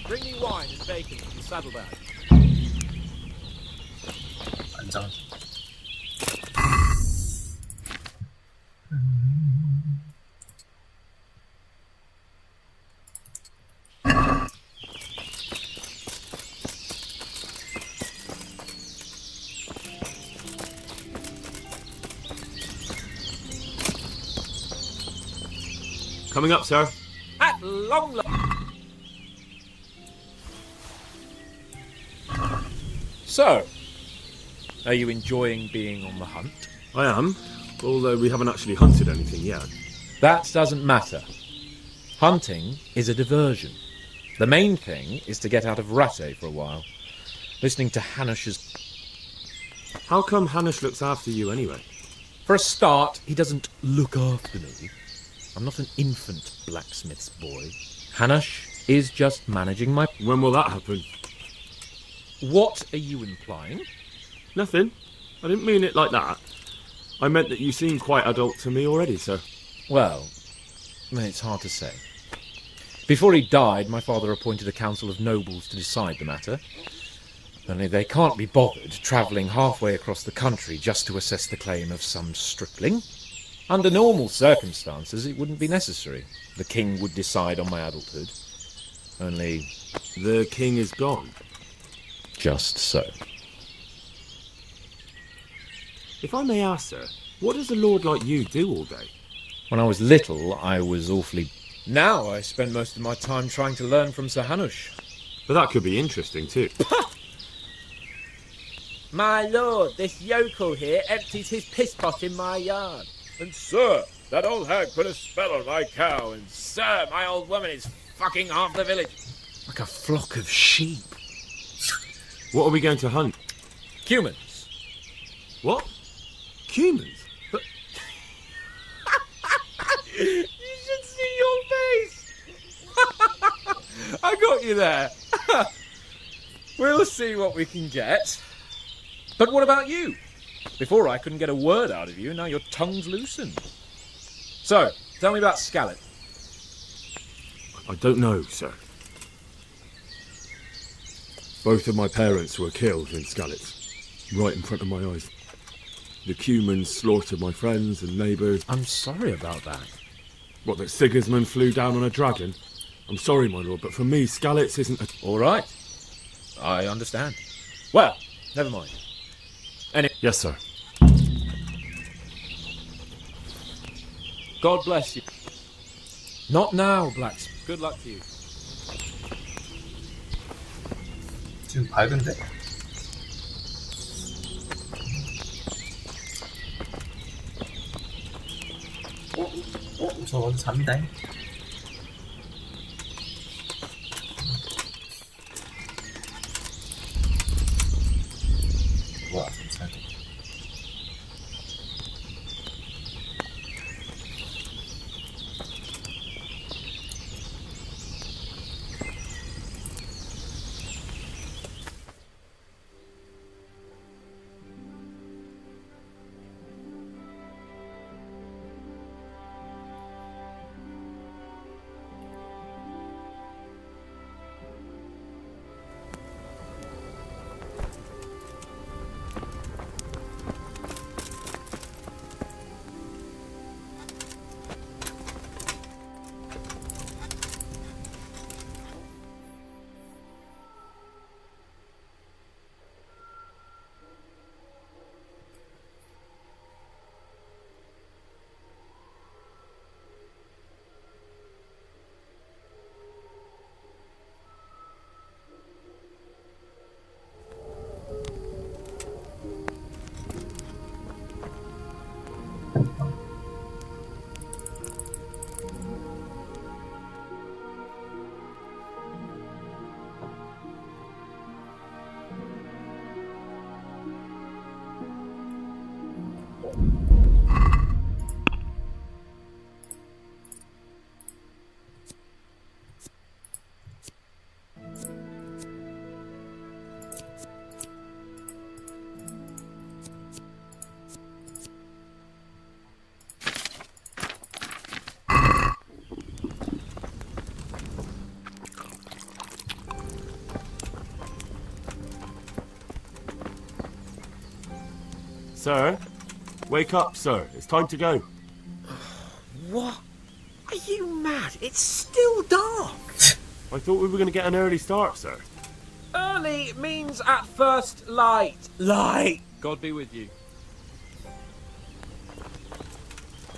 Bring me wine and bacon from the saddlebag. 안장. Coming up, sir. At long last. So, are you enjoying being on the hunt? I am, although we haven't actually hunted anything yet. That doesn't matter. Hunting is a diversion. The main thing is to get out of Rattay for a while. Listening to Hanush's... How come Hanush looks after you anyway? For a start, he doesn't look after me. I'm not an infant blacksmith's boy. Hanush is just managing my... When will that happen? What are you implying? Nothing. I didn't mean it like that. I meant that you seem quite adult to me already, sir. Well, it's hard to say. Before he died, my father appointed a council of nobles to decide the matter. Only they can't be bothered travelling halfway across the country just to assess the claim of some stripling. Under normal circumstances, it wouldn't be necessary. The king would decide on my adulthood. Only... The king is gone. Just so. If I may ask, sir, what does a lord like you do all day? When I was little, I was awfully... Now I spend most of my time trying to learn from Sir Hanush. But that could be interesting too. My lord, this yokel here empties his piss pot in my yard. And sir, that old hag put a spell on my cow, and Sir, my old woman is fucking half the village. like a flock of sheep. What are we going to hunt? Humans. What? Humans? But... You should see your face! I got you there. We'll see what we can get. But what about you? Before I couldn't get a word out of you, now your tongue's loosened. So, tell me about Scalet. I don't know, sir. Both of my parents were killed in Skalitz, right in front of my eyes. The Cumans slaughtered my friends and neighbours. I'm sorry about that. What, that Sigismund flew down on a dragon? I'm sorry, my lord, but for me, Skalitz isn't a... All right. I understand. Well, never mind. Yes, sir. God bless you. Not now, Blacksmith. Good luck to you. 지금 밝은데? 저 어디 잡니다. 뭐야, 잘 돼. Sir? Wake up, sir. It's time to go. What? Are you mad? It's still dark. I thought we were going to get an early start, sir. Early means at first light. Light. God be with you.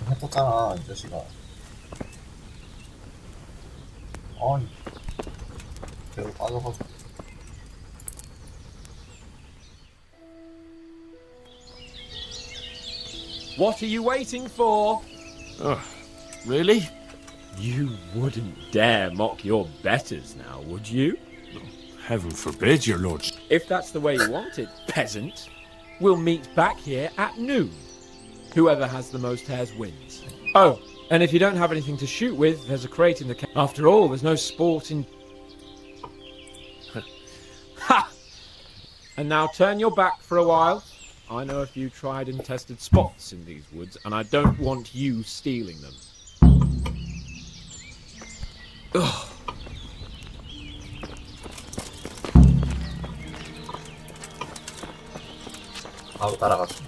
해보잖아 이 자식아. 아니 배로 빠져가지고. What are you waiting for? Really? You wouldn't dare mock your betters now, would you? Heaven forbid, your lordship. If that's the way you want it, peasant, we'll meet back here at noon. Whoever has the most hares wins. Oh, and if you don't have anything to shoot with, there's a crate in the After all, there's no sport in... Ha! And now turn your back for a while. I know a few tried and tested spots in these woods, and I don't want you stealing them. Ugh. 바로 따라갔어.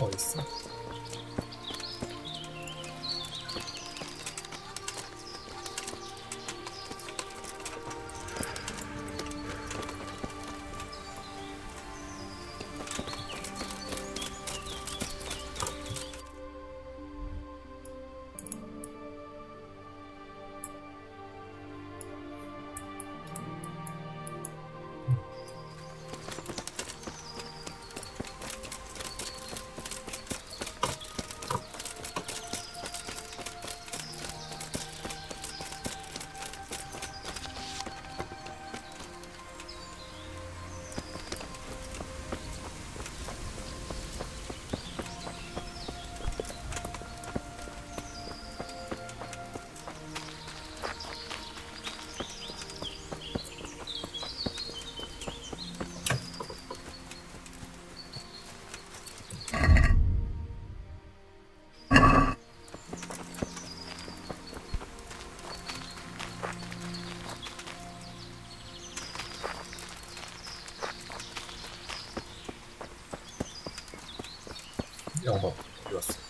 어딨어? 영어 어디 갔어?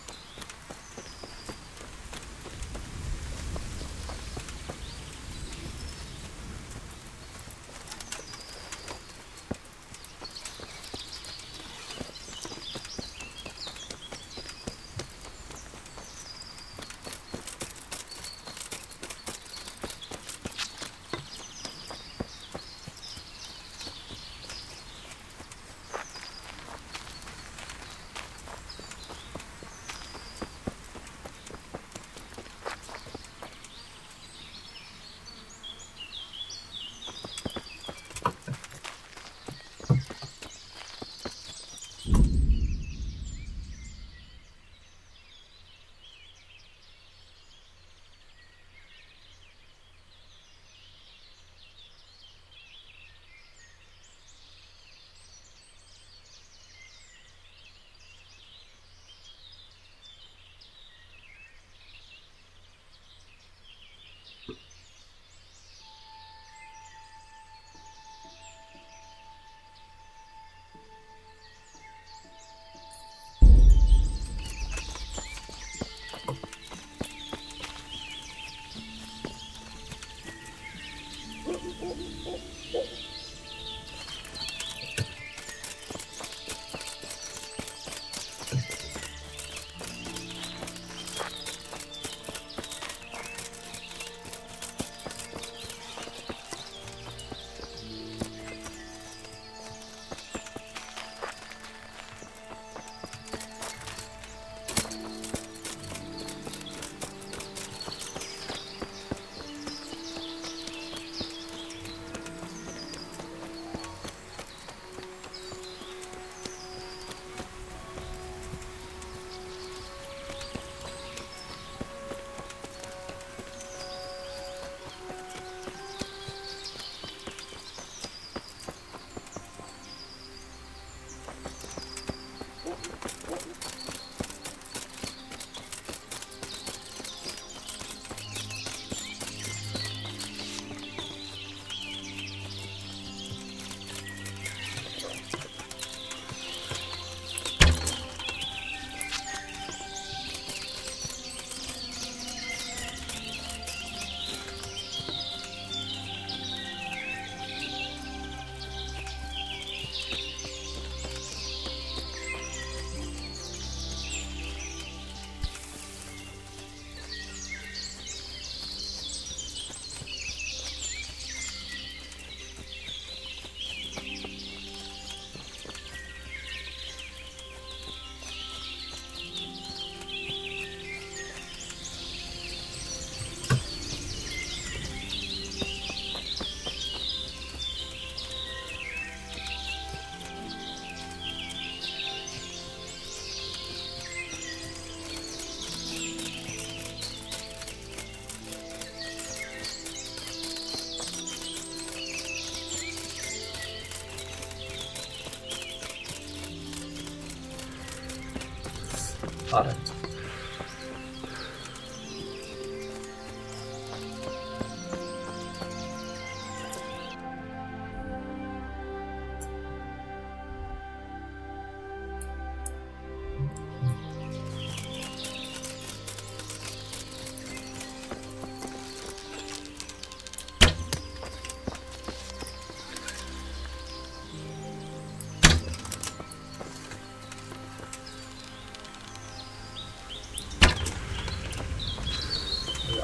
다른.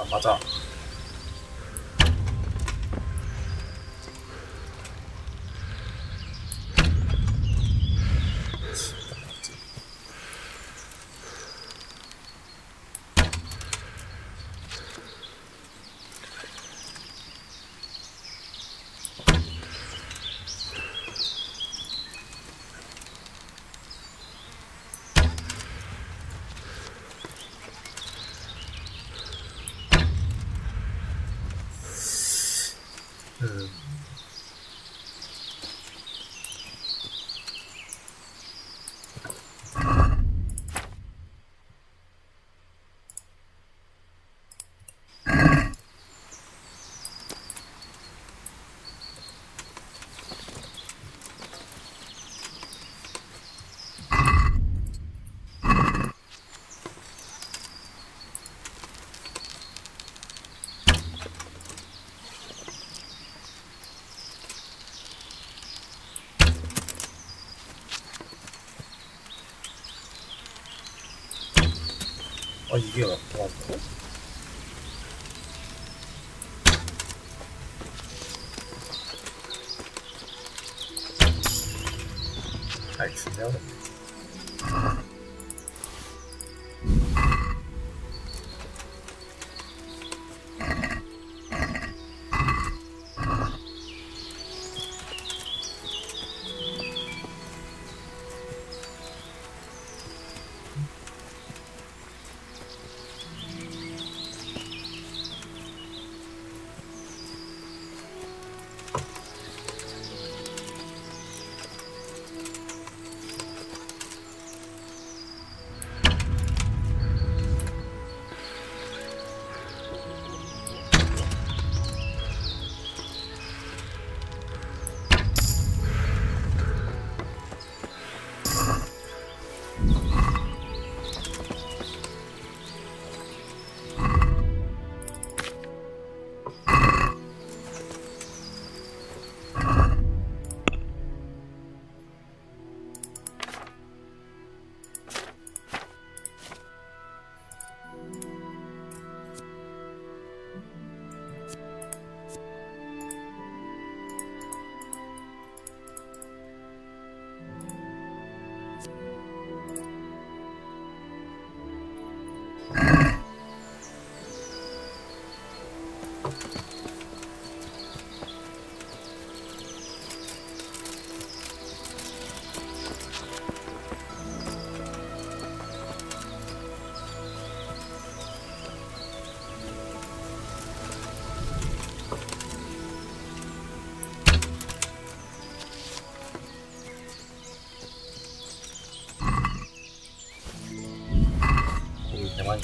안 맞아. 이게 맞고? 잘 주면 대만이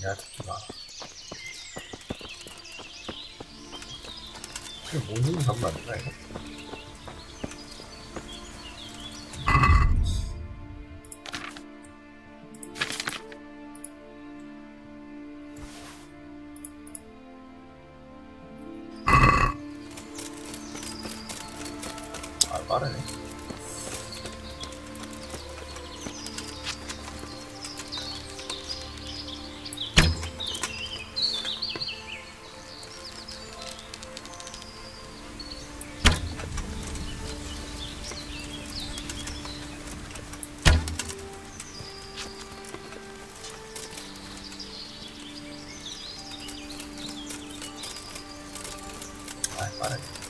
내가 듣지 마. 이게 모든 장면 아닌가 이거? 아 빠르네. 아 빠르네.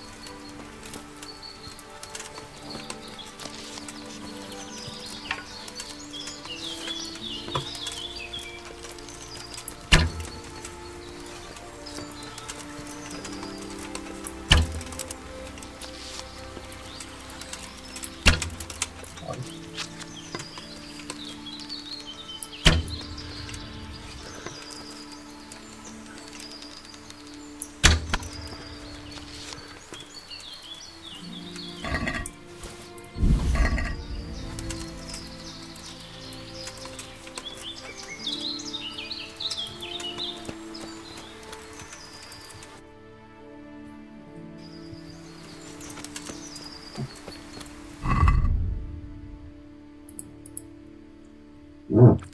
Mm.